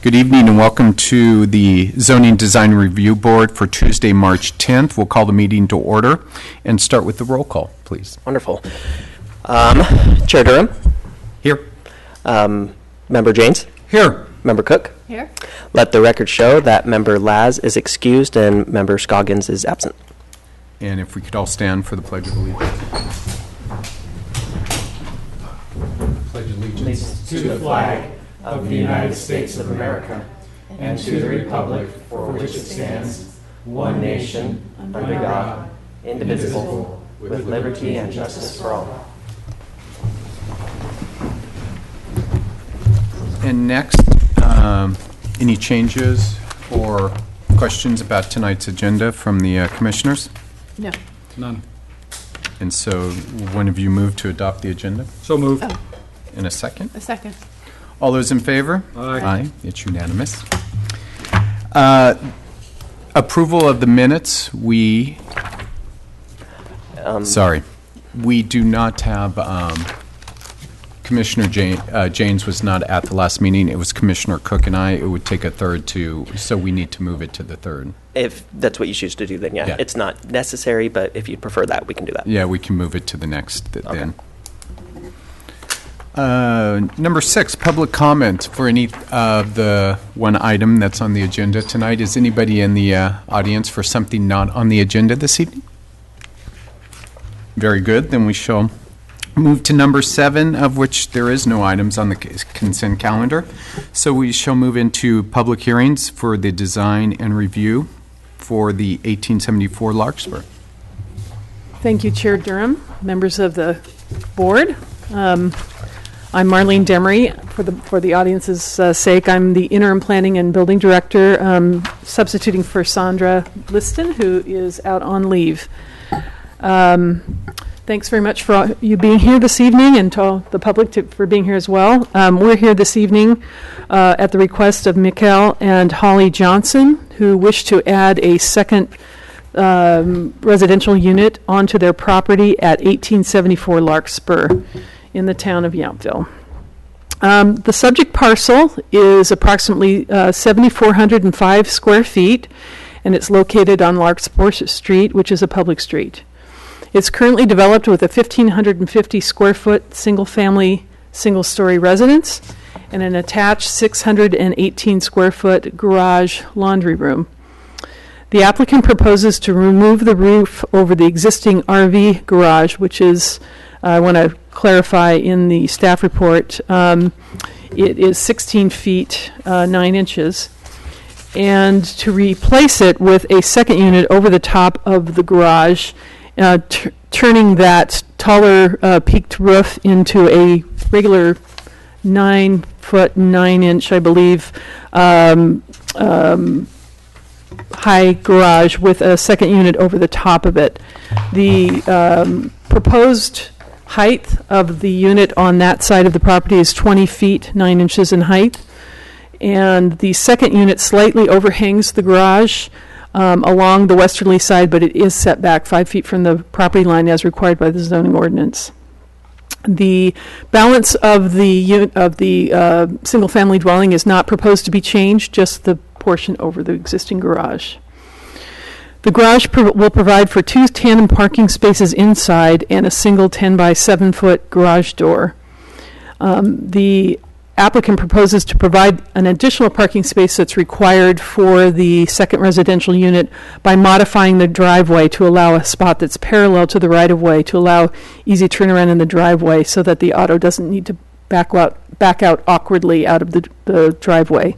Good evening and welcome to the Zoning Design Review Board for Tuesday, March 10th. We'll call the meeting to order and start with the roll call, please. Wonderful. Chair Durham? Here. Member Janes? Here. Member Cook? Here. Let the record show that Member Laz is excused and Member Scoggins is absent. And if we could all stand for the Pledge of Allegiance. Pledge allegiance to the flag of the United States of America and to the republic for which it stands, one nation, under God, indivisible, with liberty and justice for all. And next, any changes or questions about tonight's agenda from the commissioners? No. None. And so one of you move to adopt the agenda? So moved. Oh, In a second? a second. All those in favor? Aye. Aye. It's unanimous. Approval of the minutes. We do not have, Commissioner Janes was not at the last meeting. It was Commissioner Cook and I. It would take a third so we need to move it to the third. If that's what you choose to do, then yeah. It's not necessary, but if you prefer that, we can do that. Yeah, we can move it to the next then. Number 6, public comment for any of the one item that's on the agenda tonight. Is anybody in the audience for something not on the agenda this evening? Very good. Then we shall move to number 7, of which there is no items on the consent calendar. So we shall move into public hearings for the design and review for the 1874 Larkspur. Thank you, Chair Durham, members of the board. I'm Marlene Demery. For the audience's sake, I'm the interim planning and building director, substituting for Sandra Liston, who is out on leave. Thanks very much for you being here this evening, and to all the public for being here as well. We're here this evening at the request of Mikkel and Holly Johnson, who wish to add a second residential unit onto their property at 1874 Larkspur in the town of Yountville. The subject parcel is approximately 7,405 square feet, and it's located on Larkspur Street, which is a public street. It's currently developed with a 1,550 square foot single-family, single-story residence and an attached 618 square foot garage laundry room. The applicant proposes to remove the roof over the existing RV garage, which is, I want to clarify in the staff report, it is 16 feet 9 inches, and to replace it with a second unit over the top of the garage, turning that taller peaked roof into a regular 9 foot 9 inch, I believe, high garage with a second unit over the top of it. The proposed height of the unit on that side of the property is 20 feet 9 inches in height, and the second unit slightly overhangs the garage along the westerly side, but it is set back 5 feet from the property line as required by the zoning ordinance. The balance of the single-family dwelling is not proposed to be changed, just the portion over the existing garage. The garage will provide for 2 tandem parking spaces inside and a single 10 by 7 foot garage door. The applicant proposes to provide an additional parking space that's required for the second residential unit by modifying the driveway to allow a spot that's parallel to the right-of-way to allow easy turnaround in the driveway so that the auto doesn't need to back out awkwardly out of the driveway.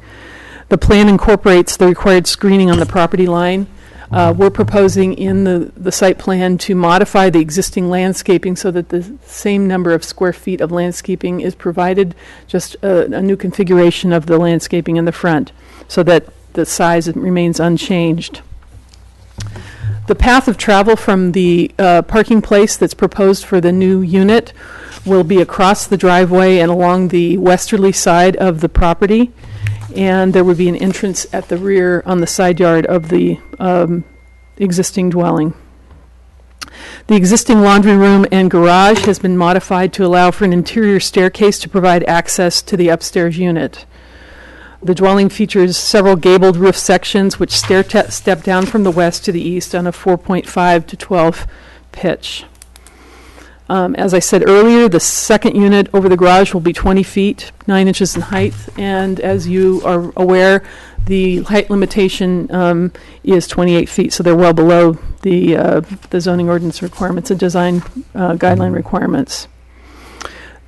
The plan incorporates the required screening on the property line. We're proposing in the site plan to modify the existing landscaping so that the same number of square feet of landscaping is provided, just a new configuration of the landscaping in the front so that the size remains unchanged. The path of travel from the parking place that's proposed for the new unit will be across the driveway and along the westerly side of the property. And there would be an entrance at the rear on the side yard of the existing dwelling. The existing laundry room and garage has been modified to allow for an interior staircase to provide access to the upstairs unit. The dwelling features several gabled roof sections which step down from the west to the east on a 4.5 to 12 pitch. As I said earlier, the second unit over the garage will be 20 feet, 9 inches in height, and as you are aware, the height limitation is 28 feet, so they're well below the zoning ordinance requirements and design guideline requirements.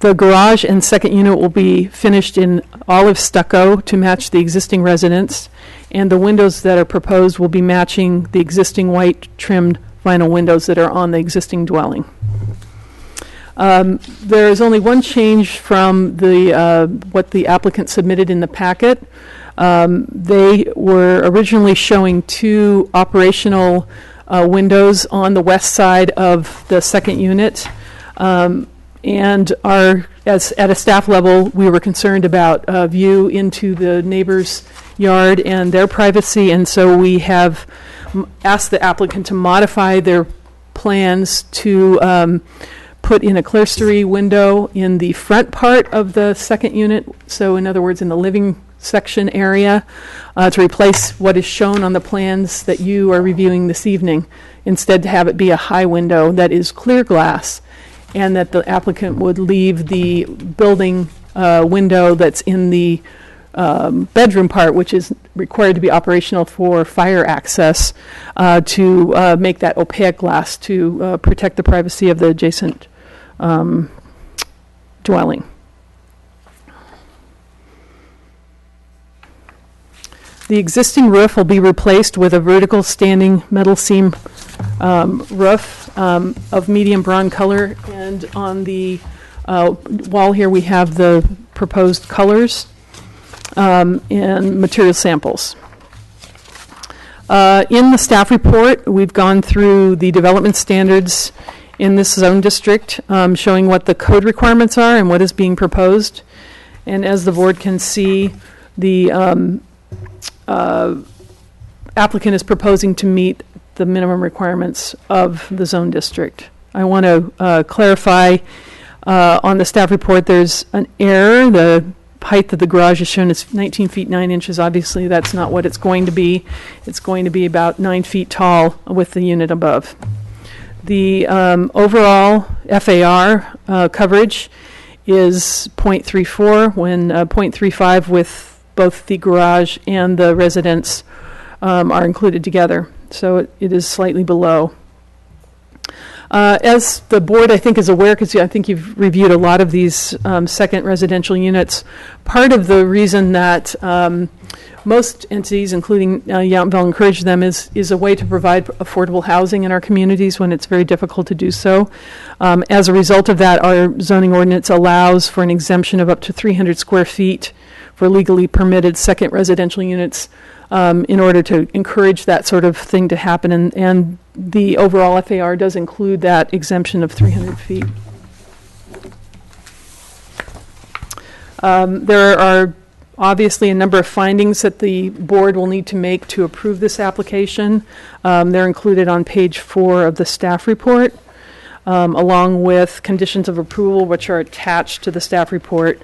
The garage and second unit will be finished in olive stucco to match the existing residence, and the windows that are proposed will be matching the existing white trimmed vinyl windows that are on the existing dwelling. There is only one change from what the applicant submitted in the packet. They were originally showing 2 operational windows on the west side of the second unit. And at a staff level, we were concerned about view into the neighbor's yard and their privacy, and so we have asked the applicant to modify their plans to put in a clerestory window in the front part of the second unit, so in other words, in the living section area, to replace what is shown on the plans that you are reviewing this evening, instead to have it be a high window that is clear glass, and that the applicant would leave the building window that's in the bedroom part, which is required to be operational for fire access, to make that opaque glass to protect the privacy of the adjacent dwelling. The existing roof will be replaced with a vertical standing metal seam roof of medium brown color, and on the wall here we have the proposed colors and material samples. In the staff report, we've gone through the development standards in this zone district, showing what the code requirements are and what is being proposed. And as the board can see, the applicant is proposing to meet the minimum requirements of the zone district. I want to clarify on the staff report there's an error. The height of the garage is shown as 19 feet 9 inches. Obviously, that's not what it's going to be. It's going to be about 9 feet tall with the unit above. The overall FAR coverage is 0.34 when 0.35 with both the garage and the residence are included together. So it is slightly below. As the board, I think, is aware, because I think you've reviewed a lot of these second residential units, part of the reason that most entities, including Yountville, encourage them is a way to provide affordable housing in our communities when it's very difficult to do so. As a result of that, our zoning ordinance allows for an exemption of up to 300 square feet for legally permitted second residential units in order to encourage that sort of thing to happen. And the overall FAR does include that exemption of 300 feet. There are obviously a number of findings that the board will need to make to approve this application. They're included on page 4 of the staff report, along with conditions of approval, which are attached to the staff report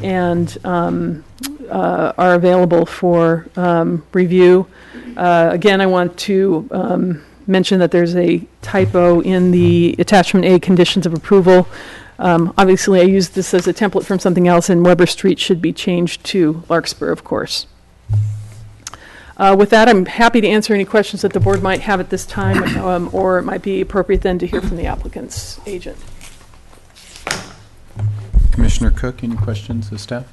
and are available for review. Again, I want to mention that there's a typo in the attachment A, conditions of approval. Obviously, I used this as a template from something else, and Weber Street should be changed to Larkspur, of course. With that, I'm happy to answer any questions that the board might have at this time, or it might be appropriate then to hear from the applicant's agent. Commissioner Cook, any questions of staff?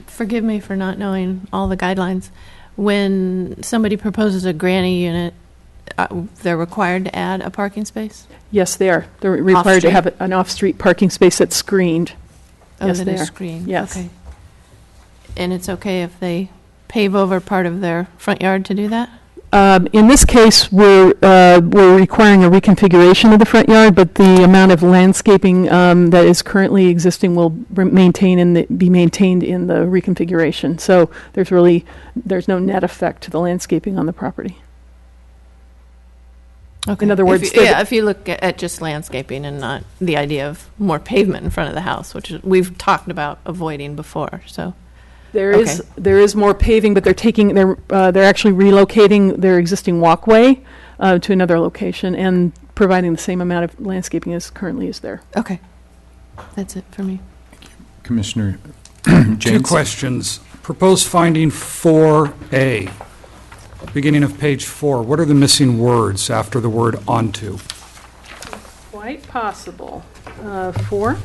Forgive me for not knowing all the guidelines. When somebody proposes a granny unit, they're required to add a parking space? Yes, they are. They're required to have an off-street parking space that's screened. Oh, yes, that they is are. screened. Yes. Okay. And it's okay if they pave over part of their front yard to do that? In this case, we're requiring a reconfiguration of the front yard, but the amount of landscaping that is currently existing will be maintained in the reconfiguration. So there's no net effect to the landscaping on the property. Okay. In other words, if you look at just landscaping and not the idea of more pavement in front of the house, which we've talked about avoiding before. So, There is more paving, but they're actually relocating their existing walkway to another location and providing the same amount of landscaping as currently is there. Okay. That's it for me. Commissioner Two James? questions. Proposed finding 4A, beginning of page 4. What are the missing words after the word onto? Quite possible. 4?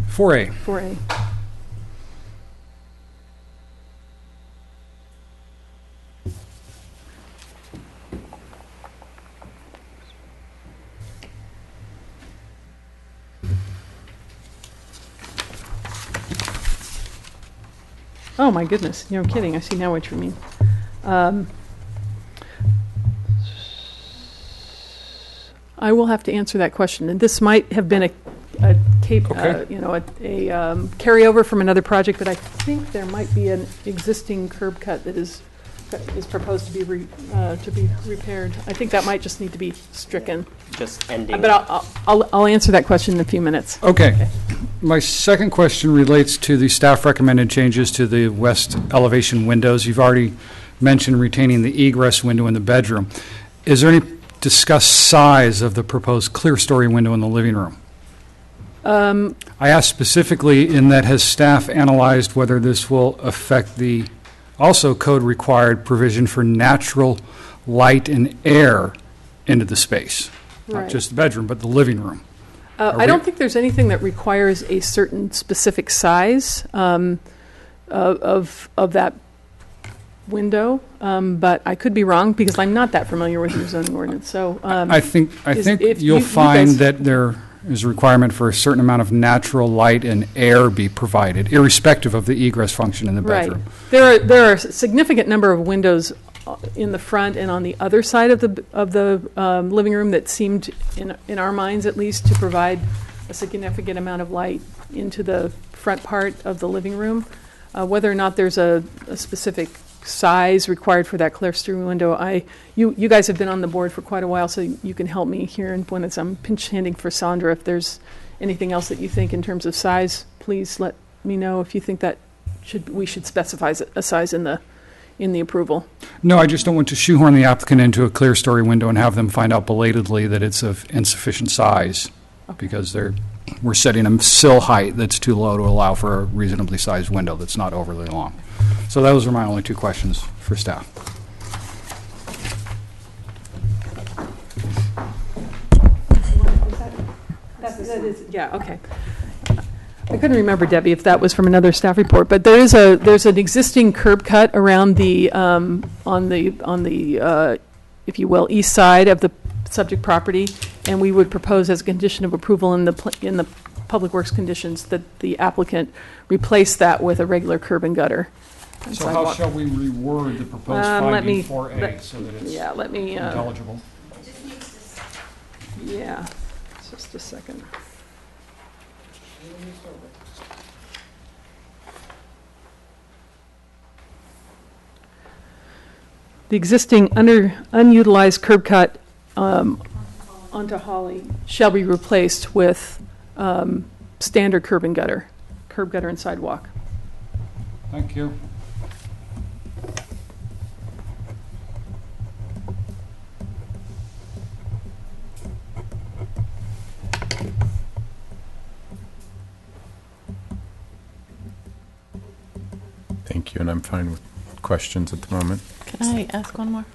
4A. 4A. Oh, my goodness. You're kidding. I see now what you mean. I will have to answer that question. And this might have been a Okay. carryover from another project, but I think there might be an existing curb cut that is proposed to be repaired. I think that might just need to be stricken. Just ending. But I'll answer that question in a few minutes. Okay. My second question relates to the staff recommended changes to the west elevation windows. You've already mentioned retaining the egress window in the bedroom. Is there any discussed size of the proposed clear story window in the living room? I asked specifically in that has staff analyzed whether this will affect the also code required provision for natural light and air into the space? Not Right. just the bedroom, but the living room. I don't think there's anything that requires a certain specific size of that window, but I could be wrong because I'm not that familiar with your zoning ordinance. So I think if you'll you find guys- that there is a requirement for a certain amount of natural light and air be provided, irrespective of the egress function in the right, bedroom. there are a significant number of windows in the front and on the other side of the living room that seemed, in our minds at least, to provide a significant amount of light into the front part of the living room. Whether or not there's a specific size required for that clerestory window, you guys have been on the board for quite a while, so you can help me here. And when I'm pinch handing for Sandra, if there's anything else that you think in terms of size, please let me know if you think that we should specify a size in the approval. No, I just don't want to shoehorn the applicant into a clear story window and have them find out belatedly that it's of insufficient size, because we're setting a sill height that's too low to allow for a reasonably sized window that's not overly long. So those are my only two questions for staff. Yeah, okay. I couldn't remember, Debbie, if that was from another staff report, but there's an existing curb cut around the on the if you will, east side of the subject property, and we would propose as a condition of approval in the Public Works conditions that the applicant replace that with a regular curb and gutter. And So how sidewalk. shall we reword the proposed Let me- finding 4A so that it's Yeah, let me. intelligible? Yeah, just a second. The existing unutilized curb cut onto Holly shall be replaced with standard curb gutter and sidewalk. Thank you. Thank you, and I'm fine with questions at the moment. Can I ask one more?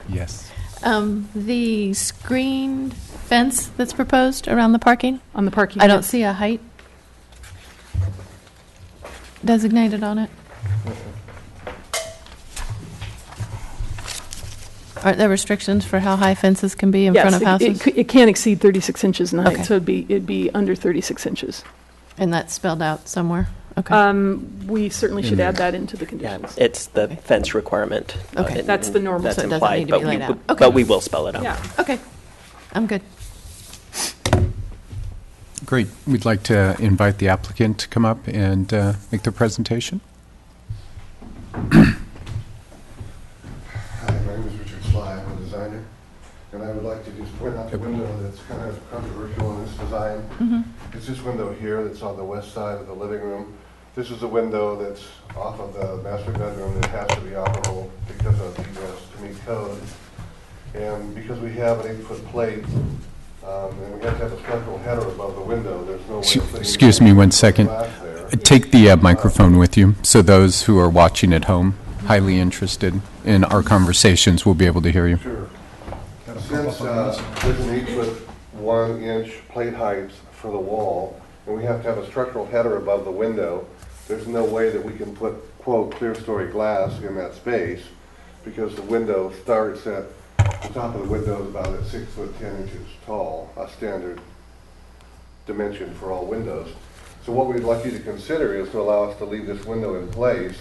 Yes. The screened fence that's proposed around the parking, On the parking. I don't see a height designated on it. Aren't there restrictions for how high fences can be in front of houses? It can't exceed 36 inches in height, Okay. so it'd be under 36 inches. And that's spelled out somewhere? Okay. We certainly should add that into the Yeah, conditions. it's the fence requirement. Okay. and That's the normal That's thing. Doesn't implied, need to be but laid we, out. w- Okay. but we will spell it out. Yeah. Okay. I'm good. Great. We'd like to invite the applicant to come up and make their presentation. Hi, my name is Richard Sly. I'm a designer, and I would like to just point out the window that's kind of controversial in this design. It's this window here that's on the west side of the living room. this is a window that's off of the master bedroom that has to be operable because of egress to meet code. And because we have an 8-foot plate, and we have to have a structural header above the window, there's no way of putting Excuse me one second. glass there. Take the microphone with you, so those who are watching at home, highly interested in our conversations, will be able to hear you. Sure. Since there's an 8-foot 1-inch plate height for the wall, and we have to have a structural header above the window, there's no way that we can put, quote, clear story glass in that space, because the window starts at, the top of the window is about at 6 foot 10 inches tall, a standard dimension for all windows. So what we'd like you to consider is to allow us to leave this window in place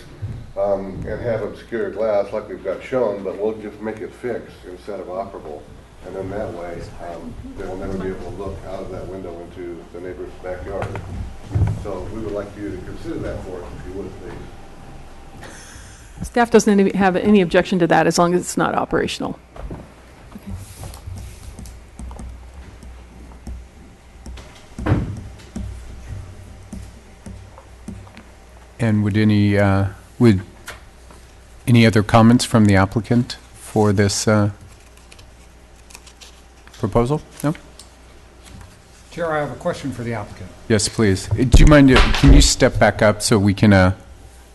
and have obscure glass like we've got shown, but we'll just make it fixed instead of operable. And then that way, they will never be able to look out of that window into the neighbor's backyard. So we would like you to consider that for us, if you would, please. Staff doesn't have any objection to that as long as it's not operational. And would any other comments from the applicant for this proposal? No? Chair, I have a question for the applicant. Yes, please. Do you mind, can you step back up so we can,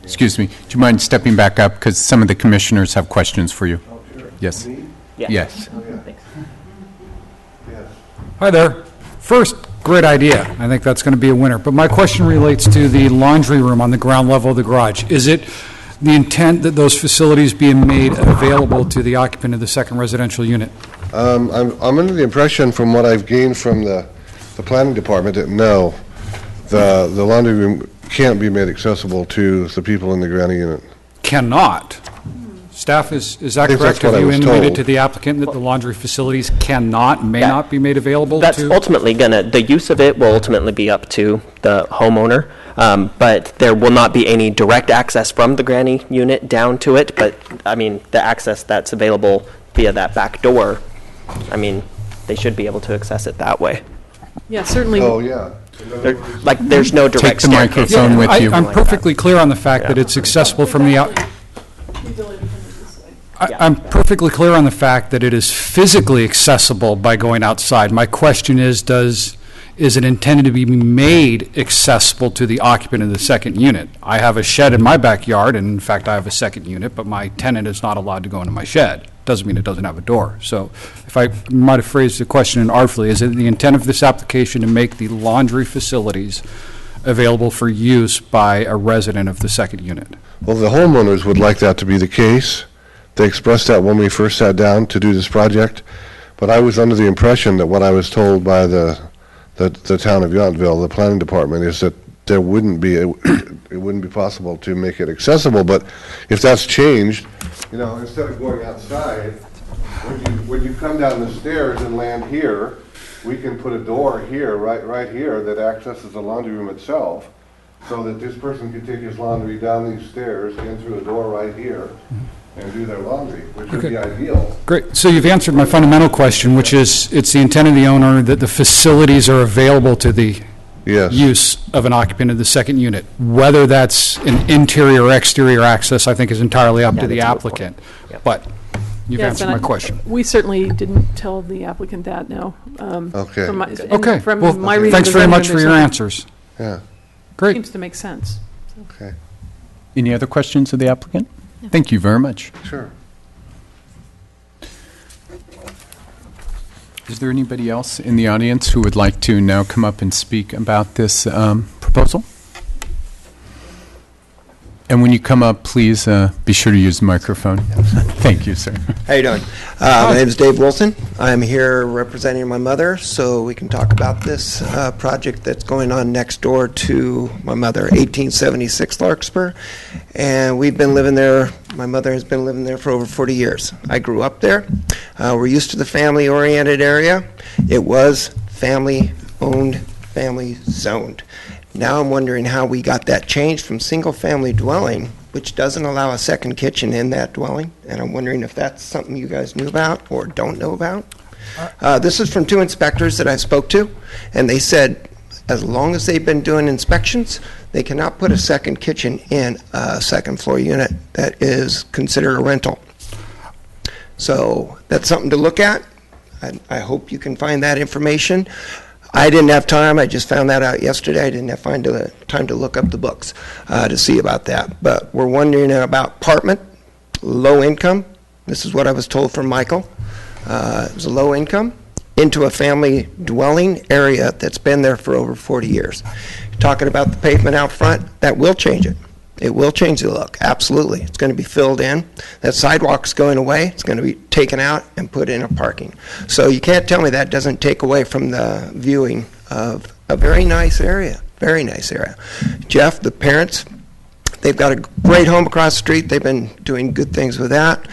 excuse me, do you mind stepping back up because some of the commissioners have questions for you? Oh, sure. Yes. Me? Yeah. Yes. Oh, yeah. Thanks. Yes. Hi there. First, great idea. I think that's going to be a winner. But my question relates to the laundry room on the ground level of the garage. Is it the intent that those facilities be made available to the occupant of the second residential unit? I'm under the impression from what I've gained from the planning department that no, the laundry room can't be made accessible to the people in the granny unit. Cannot. Staff, is that think correct? that's what Have I you was intimated told. to the applicant that the laundry facilities may That- not be made available That's to? ultimately the use of it will ultimately be up to the homeowner, but there will not be any direct access from the granny unit down to it, but, I mean, the access that's available via that back door, I mean, they should be able to access it that way. Yeah, certainly. Oh, yeah. In other There, words, like, there's no Take direct the staircase. microphone with you. I'm perfectly clear on the fact that it's accessible from the out. I'm perfectly clear on the fact that it is physically accessible by going outside. My question is it intended to be made accessible to the occupant of the second unit? I have a shed in my backyard, and in fact, I have a second unit, but my tenant is not allowed to go into my shed. Doesn't mean it doesn't have a door. So if I might have phrased the question artfully, is it the intent of this application to make the laundry facilities available for use by a resident of the second unit? Well, the homeowners would like that to be the case. They expressed that when we first sat down to do this project, but I was under the impression that what I was told by the town of Yountville, the planning department, is that there wouldn't be, it wouldn't be possible to make it accessible. But if that's changed, you know, instead of going outside, when you come down the stairs and land here, we can put a door here, right here, that accesses the laundry room itself, so that this person could take his laundry down these stairs, in through a door right here, and do their laundry, which would be ideal. Great. So you've answered my fundamental question, which is it's the intent of the owner that the facilities are available to the Yes. use of an occupant of the second unit. Whether that's an interior or exterior access, I think is entirely up to the that's a good point. applicant. Yep. But you've Yes, answered and my question. We certainly didn't tell the applicant that, no. Okay. From my- and Okay. From Well, my reading thanks of the very zoning, much for there's your nothing- answers. Yeah, Great. Seems to make sense. okay, Any other questions of the applicant? Thank you very much. sure. Is there anybody else in the audience who would like to now come up and speak about this proposal? And when you come up, please be sure to use the microphone. Thank you, sir. How you doing? My name is Dave Wilson. I'm here representing my mother, so we can talk about this project that's going on next door to my mother, 1876 Larkspur. And we've been living there, my mother has been living there for over 40 years. I grew up there. We're used to the family-oriented area. It was family-owned, family-zoned. Now I'm wondering how we got that changed from single-family dwelling, which doesn't allow a second kitchen in that dwelling, and I'm wondering if that's something you guys knew about or don't know about. This is from two inspectors that I spoke to, and they said as long as they've been doing inspections, They cannot put a second kitchen in a second floor unit that is considered a rental. So that's something to look at. I hope you can find that information. I didn't have time. I just found that out yesterday. I didn't have time to look up the books to see about that. But we're wondering about apartment, low income. This is what I was told from Michael. It was a low income into a family dwelling area that's been there for over 40 years. Talking about the pavement out front, that will change it. It will change the look, absolutely. It's going to be filled in. That sidewalk's going away. It's going to be taken out and put in a parking. So you can't tell me that doesn't take away from the viewing of a very nice area, very nice area. Jeff, the parents, they've got a great home across the street. They've been doing good things with that.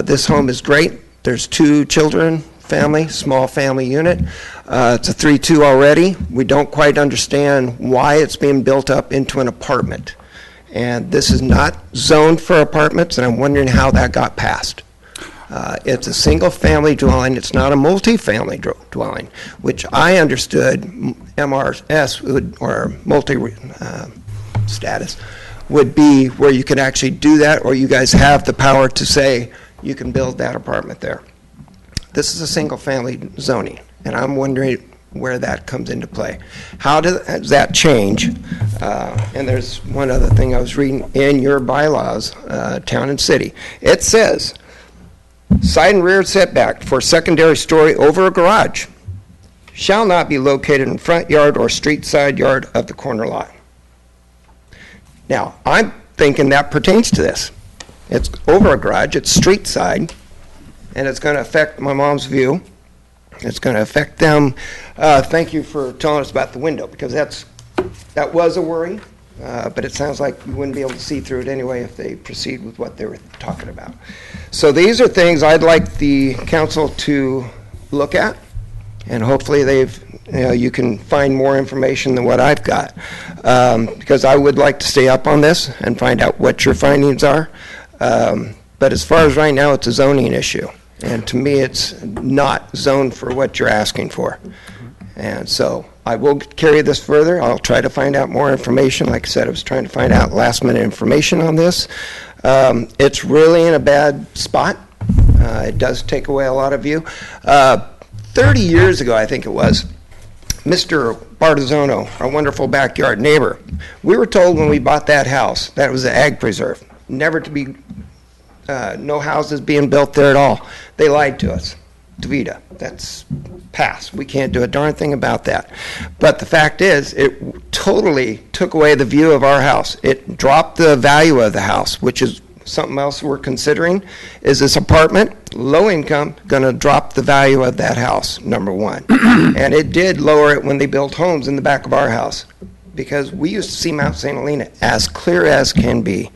This home is great. There's 2 children, family, small family unit. It's a 3-2 already. We don't quite understand why it's being built up into an apartment. And this is not zoned for apartments, and I'm wondering how that got passed. It's a single-family dwelling. It's not a multi-family dwelling, which I understood MRS would, or multi-status, would be where you could actually do that, or you guys have the power to say you can build that apartment there. This is a single-family zoning, and I'm wondering where that comes into play. How does that change? And there's one other thing I was reading in your bylaws, town and city. It says, side and rear setback for secondary story over a garage shall not be located in front yard or street side yard of the corner lot. Now, I'm thinking that pertains to this. It's over a garage, it's street side, and it's going to affect my mom's view. It's going to affect them. Thank you for telling us about the window, because that was a worry, but it sounds like you wouldn't be able to see through it anyway if they proceed with what they were talking about. So these are things I'd like the council to look at, and hopefully you can find more information than what I've got, because I would like to stay up on this and find out what your findings are. But as far as right now, it's a zoning issue. And to me, it's not zoned for what you're asking for. And so I will carry this further. I'll try to find out more information. Like I said, I was trying to find out last-minute information on this. It's really in a bad spot. It does take away a lot of view. 30 years ago, I think it was, Mr. Bartizono, our wonderful backyard neighbor, we were told when we bought that house that it was an ag preserve, never to be no houses being built there at all. They lied to us. DeVita, that's past. We can't do a darn thing about that. But the fact is, it totally took away the view of our house. It dropped the value of the house, which is something else we're considering. Is this apartment, low income, going to drop the value of that house, number one? And it did lower it when they built homes in the back of our house, because we used to see Mount St. Helena as clear as can be.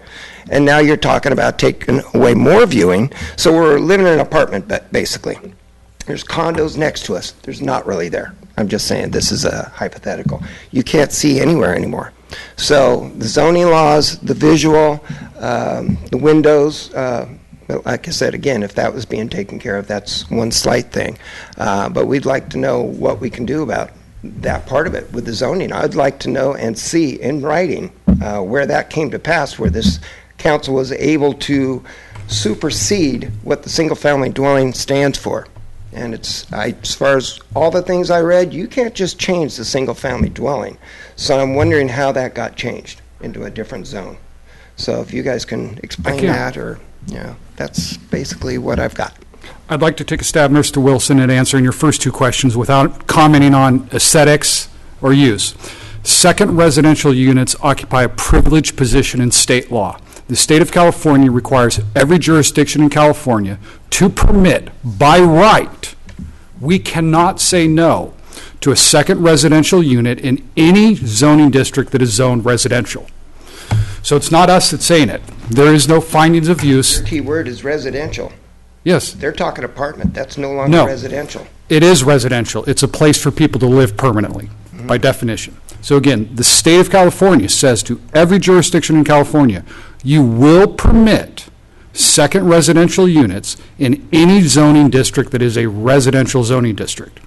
And now you're talking about taking away more viewing. So we're living in an apartment, basically. There's condos next to us. There's not really there. I'm just saying this is a hypothetical. You can't see anywhere anymore. So the zoning laws, the visual, the windows, like I said, again, if that was being taken care of, that's one slight thing. But we'd like to know what we can do about that part of it with the zoning. I'd like to know and see in writing where that came to pass, where this council was able to supersede what the single-family dwelling stands for. And as far as all the things I read, you can't just change the single-family dwelling. So I'm wondering how that got changed into a different zone. So if you guys can explain that, or that's basically what I've got. I'd like to take a stab, Mr. Wilson, at answering your first two questions without commenting on aesthetics or use. Second residential units occupy a privileged position in state law. The state of California requires every jurisdiction in California to permit, by right, we cannot say no to a second residential unit in any zoning district that is zoned residential. So it's not us that's saying it. There is no findings of use. The key word is residential. Yes. They're talking apartment. That's no longer residential. It is residential. It's a place for people to live permanently, by definition. So again, the state of California says to every jurisdiction in California, you will permit second residential units in any zoning district that is a residential zoning district.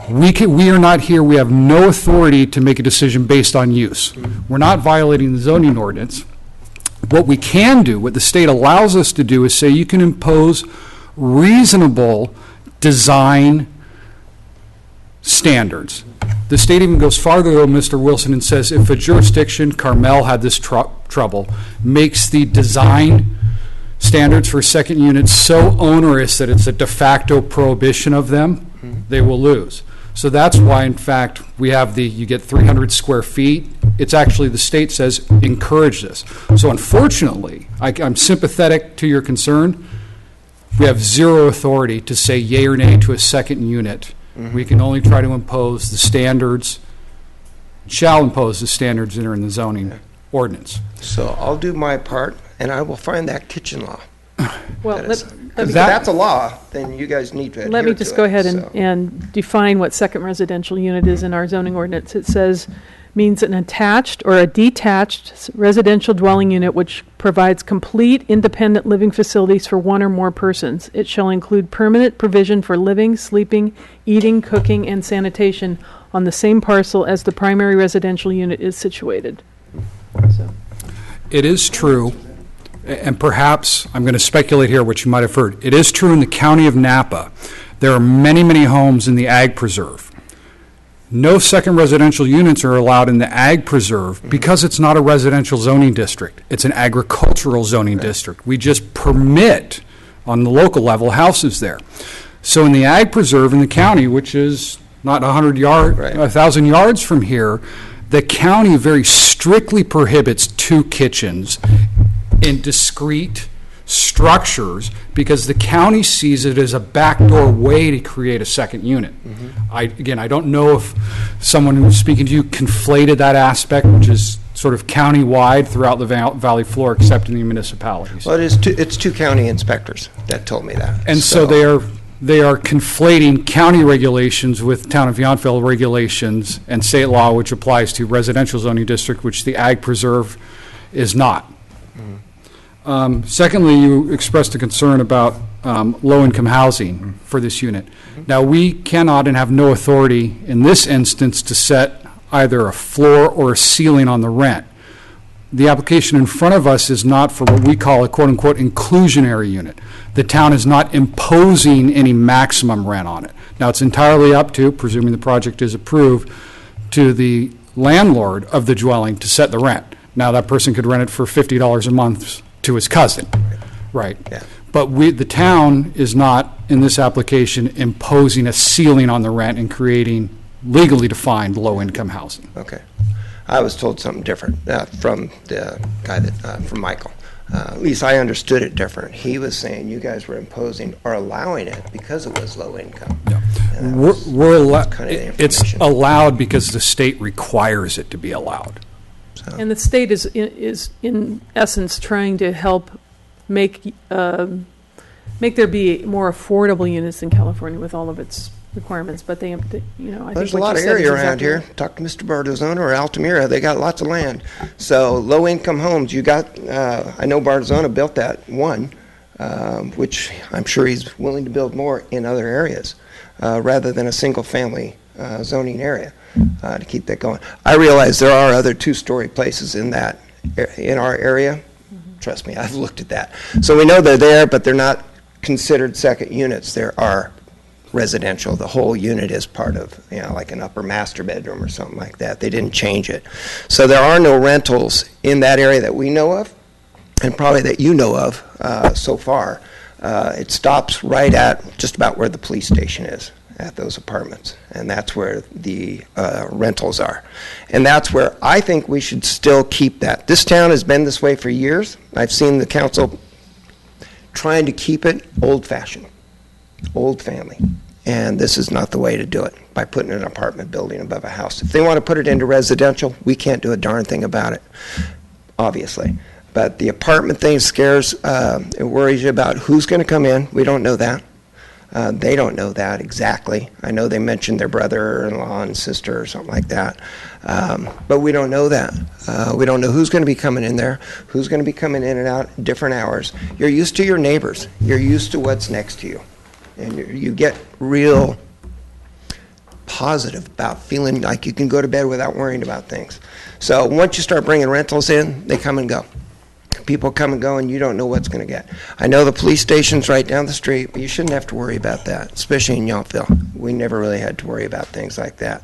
We are not here, we have no authority to make a decision based on use. We're not violating the zoning ordinance. What we can do, what the state allows us to do, is say you can impose reasonable design standards. The state even goes farther, though, Mr. Wilson, and says if a jurisdiction, Carmel had this trouble, makes the design standards for second units so onerous that it's a de facto prohibition of them, they will lose. So that's why, in fact, we have you get 300 square feet. It's actually, the state says, encourage this. So unfortunately, I'm sympathetic to your concern. We have zero authority to say yay or nay to a second unit. We can only try to impose the standards, shall impose the standards that are in the zoning ordinance. So I'll do my part, and I will find that kitchen law. Well, If that's a law, then you guys need to adhere let me to just it, go ahead so. and define what second residential unit is in our zoning ordinance. It says, means an attached or a detached residential dwelling unit which provides complete independent living facilities for one or more persons. It shall include permanent provision for living, sleeping, eating, cooking, and sanitation on the same parcel as the primary residential unit is situated. So. It is true, and perhaps I'm going to speculate here what you might have heard. It is true in the county of Napa. There are many, many homes in the ag preserve. No second residential units are allowed in the ag preserve because it's not a residential zoning district. It's an agricultural zoning district. We just permit, on the local level, houses there. So in the ag preserve in the county, which is not 1,000 yards from here, the county very strictly prohibits 2 kitchens in discrete structures because the county sees it as a backdoor way to create a second unit. I don't know if someone who was speaking to you conflated that aspect, which is sort of county-wide throughout the valley floor, except in the municipalities. Well, it's 2 county inspectors that told me that. And so they are conflating county regulations with town of Yountville regulations and state law, which applies to residential zoning district, which the ag preserve is not. Secondly, you expressed a concern about low-income housing for this unit. Now, we cannot and have no authority in this instance to set either a floor or a ceiling on the rent. The application in front of us is not for what we call a quote-unquote inclusionary unit. The town is not imposing any maximum rent on it. Now, it's entirely up to, presuming the project is approved, to the landlord of the dwelling to set the rent. Now, that person could rent it for $50 a month to his cousin, right? Yeah. But the town is not, in this application, imposing a ceiling on the rent and creating legally defined low-income housing. Okay. I was told something different from the guy from Michael. At least I understood it different. He was saying you guys were imposing or allowing it because it was low income. Yeah. It's allowed because the state requires it to be allowed. So. And the state is in essence trying to help make there be more affordable units in California with all of its requirements. But I think there's a lot of area around here. Talk to Mr. Bardozona or Altamira. They got lots of land. So low income homes. You got. I know Bardozona built that one, which I'm sure he's willing to build more in other areas, rather than a single family zoning area. To keep that going. I realize there are other 2-story places in our area. Trust me, I've looked at that. So we know they're there, but they're not considered second units. There are residential. The whole unit is part of, like an upper master bedroom or something like that. They didn't change it. So there are no rentals in that area that we know of, and probably that you know of so far. It stops right at just about where the police station is. At those apartments, and that's where the rentals are. And that's where I think we should still keep that. This town has been this way for years. I've seen the council trying to keep it old-fashioned, old family, and this is not the way to do it, by putting an apartment building above a house. If they want to put it into residential, we can't do a darn thing about it, obviously. But the apartment thing scares, it worries you about who's going to come in. We don't know that. They don't know that exactly. I know they mentioned their brother-in-law and sister or something like that. But we don't know that. We don't know who's going to be coming in there, who's going to be coming in and out at different hours. You're used to your neighbors. You're used to what's next to you. And you get real positive about feeling like you can go to bed without worrying about things. So once you start bringing rentals in, they come and go. People come and go, and you don't know what's going to get. I know the police station's right down the street, but you shouldn't have to worry about that, especially in Yountville. We never really had to worry about things like that.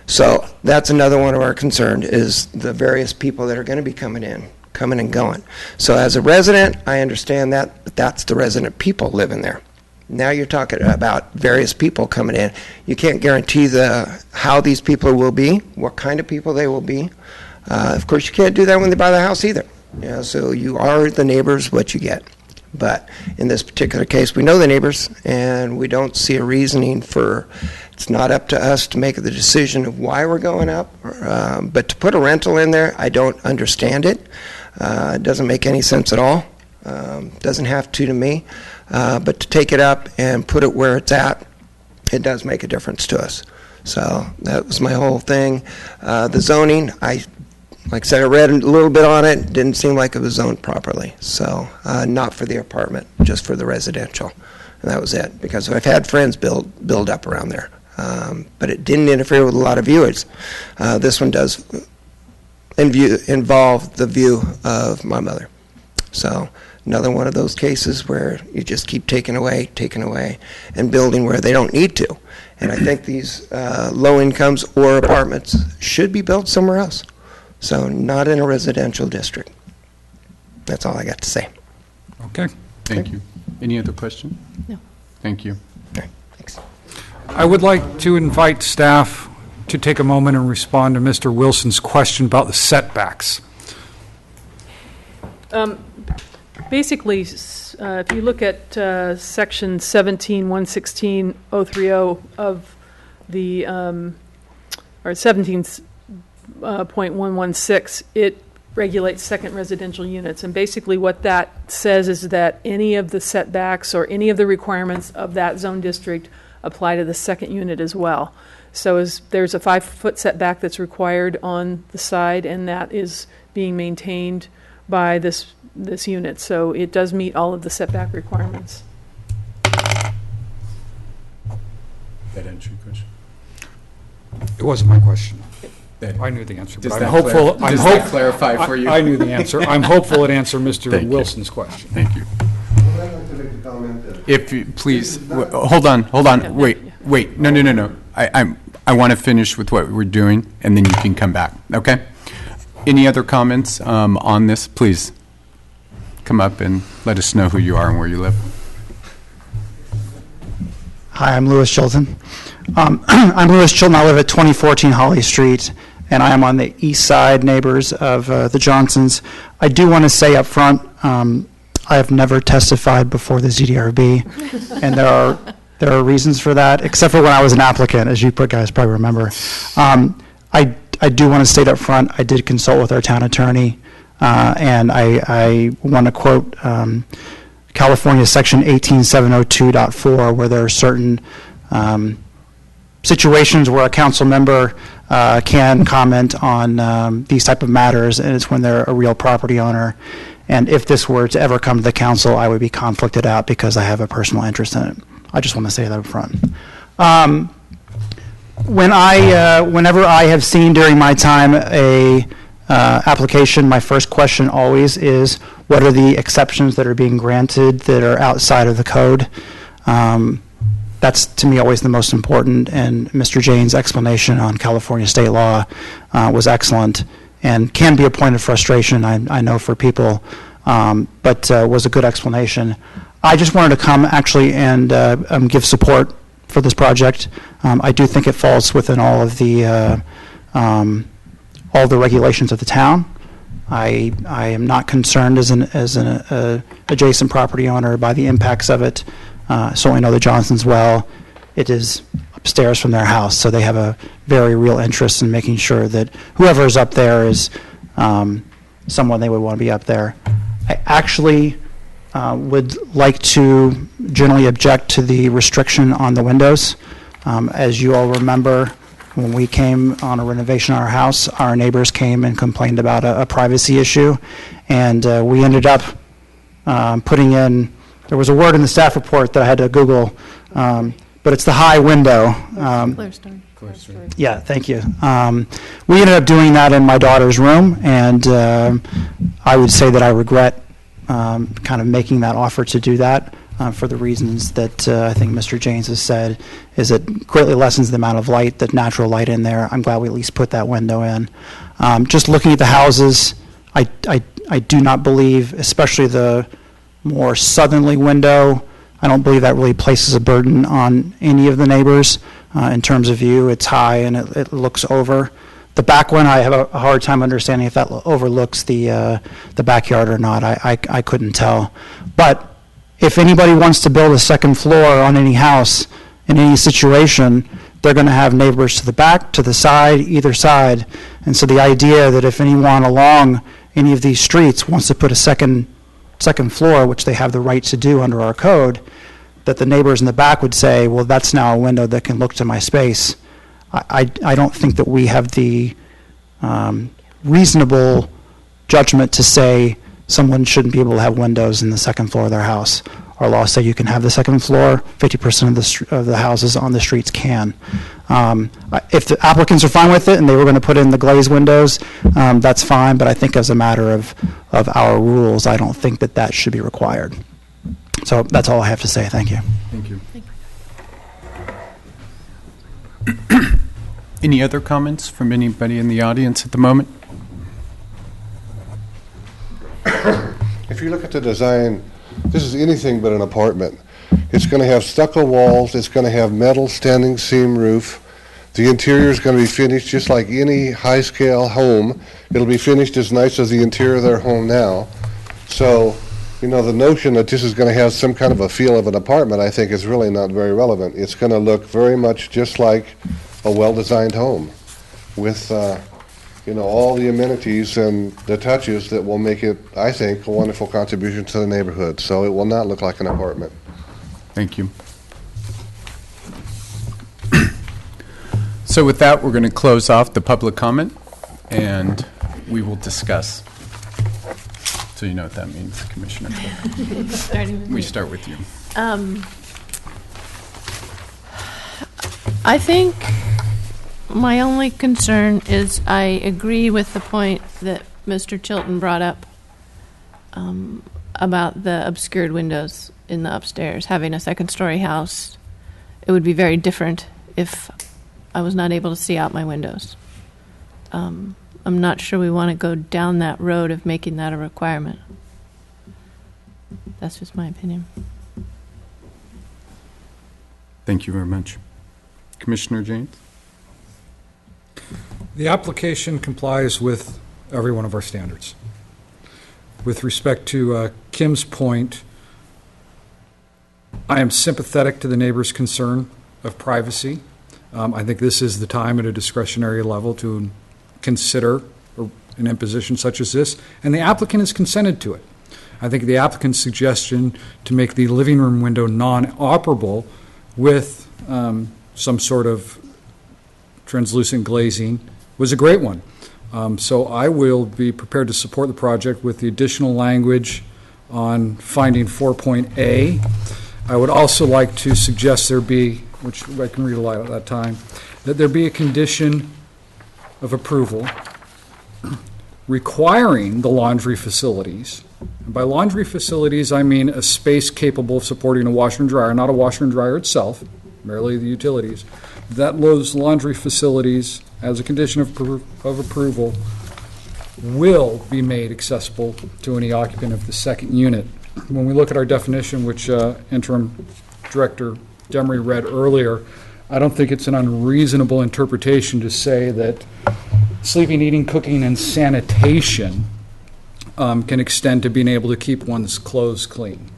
So that's another one of our concerns is the various people that are going to be coming and going. So as a resident, I understand that, but that's the resident people living there. Now you're talking about various people coming in. You can't guarantee how these people will be, what kind of people they will be. Of course, you can't do that when they buy the house either. So you are the neighbors, what you get. But in this particular case, we know the neighbors, and we don't see a reasoning for. It's not up to us to make the decision of why we're going up. But to put a rental in there, I don't understand it. It doesn't make any sense at all. Doesn't have to me. But to take it up and put it where it's at, it does make a difference to us. So that was my whole thing. The zoning, like I said, I read a little bit on it. Didn't seem like it was zoned properly. So not for the apartment, just for the residential. And that was it. Because I've had friends build up around there. But it didn't interfere with a lot of viewers. This one does involve the view of my mother. So another one of those cases where you just keep taking away, and building where they don't need to. And I think these low incomes or apartments should be built somewhere else. So not in a residential district. That's all I got to say. Okay. Thank you. Any other question? No. Thank you. Okay, thanks. I would like to invite staff to take a moment and respond to Mr. Wilson's question about the setbacks. Basically, if you look at section 17.116.030 of the, or 17.116, it regulates second residential units. And basically what that says is that any of the setbacks or any of the requirements of that zone district apply to the second unit as well. So there's a 5-foot setback that's required on the side, and that is being maintained by this unit. So it does meet all of the setback requirements. That answer your question? It wasn't my question. That- I knew the answer, Does but that I'm hopeful. Does that clarify for you? I knew the answer. I'm hopeful it answered Mr. Thank you. Wilson's question. Thank you. Would I like to make a comment that If you, please, hold on, wait, no. I want to finish with what we're doing, and then you can come back, okay? Any other comments on this? Please come up and let us know who you are and where you live. Hi, I'm Louis Chilton. I'm Louis Chilton. I live at 2014 Holly Street, and I am on the east side neighbors of the Johnsons. I do want to say up front, I have never testified before the ZDRB, and there are reasons for that, except for when I was an applicant, as you guys probably remember. I do want to state up front, I did consult with our town attorney, and I want to quote California Section 18702.4, where there are certain situations where a council member can comment on these type of matters, and it's when they're a real property owner. And if this were to ever come to the council, I would be conflicted out because I have a personal interest in it. I just want to say that up front. Whenever I have seen during my time a application, my first question always is, what are the exceptions that are being granted that are outside of the code? That's, to me, always the most important, and Mr. Jane's explanation on California state law was excellent and can be a point of frustration, I know, for people, but was a good explanation. I just wanted to come, actually, and give support for this project. I do think it falls within all of the regulations of the town. I am not concerned as an adjacent property owner by the impacts of it. Certainly know the Johnsons well. It is upstairs from their house, so they have a very real interest in making sure that whoever is up there is someone they would want to be up there. I actually would like to generally object to the restriction on the windows. As you all remember, when we came on a renovation on our house, our neighbors came and complained about a privacy issue, and we ended up putting in, there was a word in the staff report that I had to Google, but but it's the high window. Clear story. Yeah, thank you. We ended up doing that in my daughter's room, and I would say that I regret kind of making that offer to do that for the reasons that I think Mr. James has said, is it greatly lessens the amount of light, the natural light in there. I'm glad we at least put that window in. Just looking at the houses, I do not believe, especially the more southerly window, I don't believe that really places a burden on any of the neighbors. In terms of view, it's high and it looks over. The back one, I have a hard time understanding if that overlooks the backyard or not. I couldn't tell. But if anybody wants to build a second floor on any house in any situation, they're going to have neighbors to the back, to the side, either side. And so the idea that if anyone along any of these streets wants to put a second floor, which they have the right to do under our code, that the neighbors in the back would say, well, that's now a window that can look to my space. I don't think that we have the reasonable judgment to say someone shouldn't be able to have windows in the second floor of their house. Our laws say you can have the second floor, 50% of the houses on the streets can. If the applicants are fine with it and they were going to put in the glazed windows, that's fine, but I think as a matter of our rules, I don't think that that should be required. So that's all I have to say. Thank you. Thank you. Any other comments from anybody in the audience at the moment? If you look at the design, this is anything but an apartment. It's going to have stucco walls, it's going to have metal standing seam roof. The interior is going to be finished just like any high-scale home. It'll be finished as nice as the interior of their home now. So, you know, the notion that this is going to have some kind of a feel of an apartment, I think, is really not very relevant. It's going to look very much just like a well-designed home with, you know, all the amenities and the touches that will make it, I think, a wonderful contribution to the neighborhood. So it will not look like an apartment. Thank you. So with that, we're going to close off the public comment, and we will discuss. So you know what that means, Commissioner Cook. Starting with We me. start with you. I think my only concern is I agree with the point that Mr. Chilton brought up about the obscured windows in the upstairs. Having a second-story house, it would be very different if I was not able to see out my windows. I'm not sure we want to go down that road of making that a requirement. That's just my opinion. Thank you very much. Commissioner James? The application complies with every one of our standards. With respect to Kim's point, I am sympathetic to the neighbor's concern of privacy. I think this is the time at a discretionary level to consider an imposition such as this, and the applicant has consented to it. I think the applicant's suggestion to make the living room window non-operable with some sort of translucent glazing was a great one. So I will be prepared to support the project with the additional language on finding 4.A. I would also like to suggest there be, which I can read aloud at that time, that there be a condition of approval requiring the laundry facilities. And by laundry facilities, I mean a space capable of supporting a washer and dryer, not a washer and dryer itself, merely the utilities. That those laundry facilities, as a condition of approval, will be made accessible to any occupant of the second unit. When we look at our definition, which Interim Director Demery read earlier, I don't think it's an unreasonable interpretation to say that sleeping, eating, cooking, and sanitation can extend to being able to keep one's clothes clean.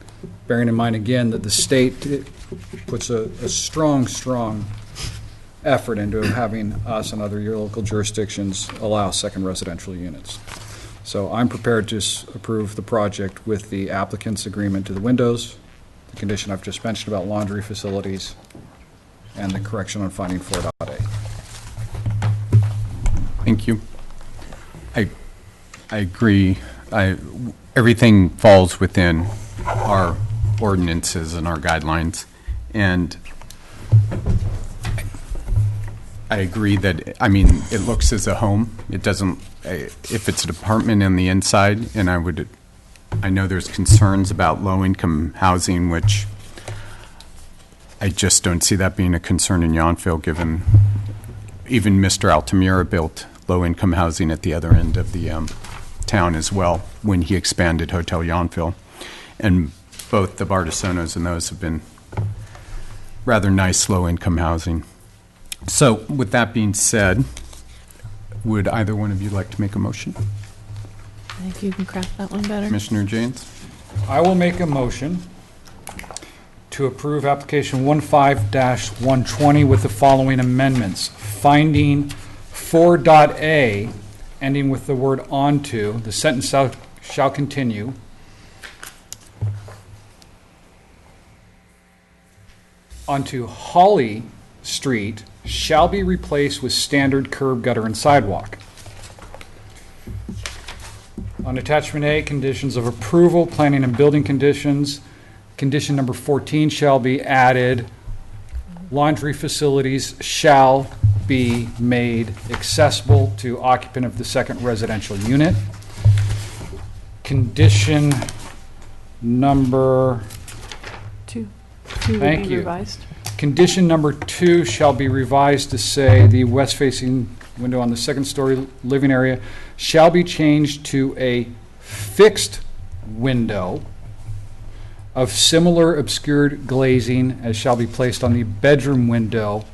Bearing in mind, again, that the state puts a strong effort into having us and other local jurisdictions allow second residential units. So I'm prepared to approve the project with the applicant's agreement to the windows, the condition I've just mentioned about laundry facilities, and the correction on finding 4.A. Thank you. I agree. Everything falls within our ordinances and our guidelines. And I agree that, I mean, it looks as a home. It doesn't, if it's an apartment on the inside, and I know there's concerns about low-income housing, which I just don't see that being a concern in Yountville, given even Mr. Altamira built low-income housing at the other end of the town as well when he expanded Hotel Yountville. And both the Bartisonos and those have been rather nice low-income housing. So with that being said, would either one of you like to make a motion? I think you can craft that one better. Commissioner Janes? I will make a motion to approve application 15-120 with the following amendments. Finding 4.a, ending with the word onto, the sentence shall continue. Onto Holly Street shall be replaced with standard curb, gutter, and sidewalk. On attachment A, conditions of approval, planning and building conditions. Condition number 14 shall be added. Laundry facilities shall be made accessible to occupant of the second residential unit. Condition number, Two would Thank be you. revised. condition number 2 shall be revised to say the west-facing window on the second-story living area shall be changed to a fixed window of similar obscured glazing as shall be placed on the bedroom window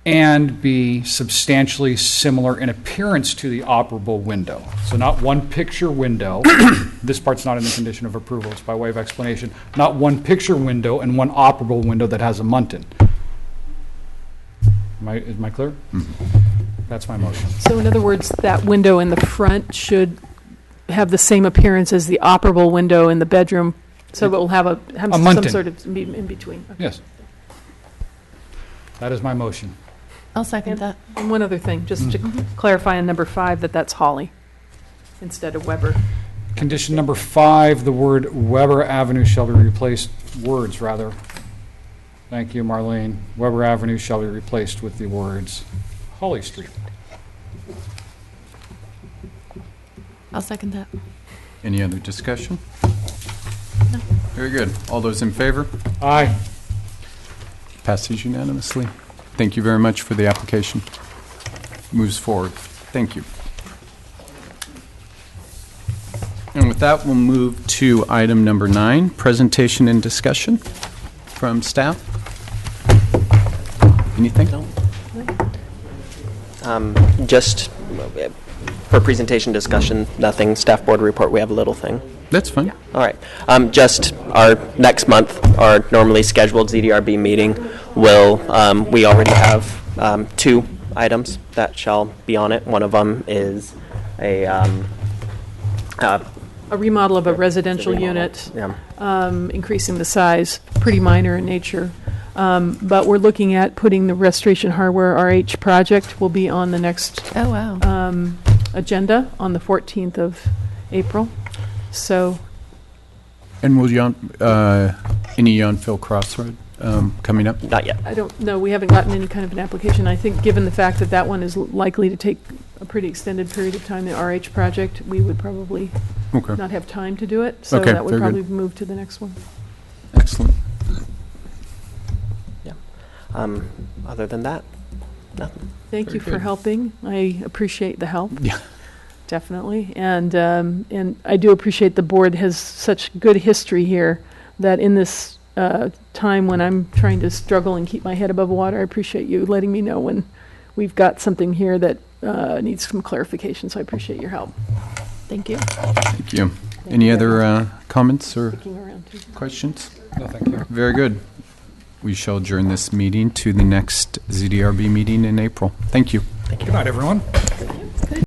and be substantially similar in appearance to the operable window. So not one picture window. This part's not in the condition of approval. It's by way of explanation. Not one picture window and one operable window that has a muntin. Am I clear? That's my motion. So in other words, that window in the front should have the same appearance as the operable window in the bedroom, so it will have some muntin. sort of in between. Okay. Yes. That is my motion. I'll second that. And one other thing, just to clarify on number 5, that's Holly instead of Weber. Condition number 5, the word Weber Avenue shall be replaced, words rather. Thank you, Marlene. Weber Avenue shall be replaced with the words Holly Street. I'll second that. Any other discussion? No. Very good. All those in favor? Aye. Passes unanimously. Thank you very much for the application. Moves forward. Thank you. And with that, we'll move to item number 9, presentation and discussion from staff. Anything? Just for presentation discussion, nothing. Staff board report, we have a little thing. That's fine. All right. Just our next month, our normally scheduled ZDRB meeting will, we already have 2 items that shall be on it. One of them is a remodel of a residential unit, increasing the size, pretty minor in nature. But we're looking at putting the Restoration Hardware RH project will be on the next Oh, wow. agenda on the 14th of April. So And will any Yountville Crossroad coming up? not yet. I don't know, we haven't gotten any kind of an application. I think given the fact that that one is likely to take a pretty extended period of time, the RH project, we would probably Okay. not have time to do it. So Okay, that would very probably good. move to the next one. Excellent. Other than that, nothing. Thank Very you for good. helping. I appreciate the help. Yeah. Definitely. And I do appreciate the board has such good history here that in this time when I'm trying to struggle and keep my head above water, I appreciate you letting me know when we've got something here that needs some clarification. So I appreciate your help. Thank you. Thank you. Thank Any you other very comments or Sticking around too. questions? No, thank you. Very good. We shall adjourn this meeting to the next ZDRB meeting in April. Thank you. Good night, everyone.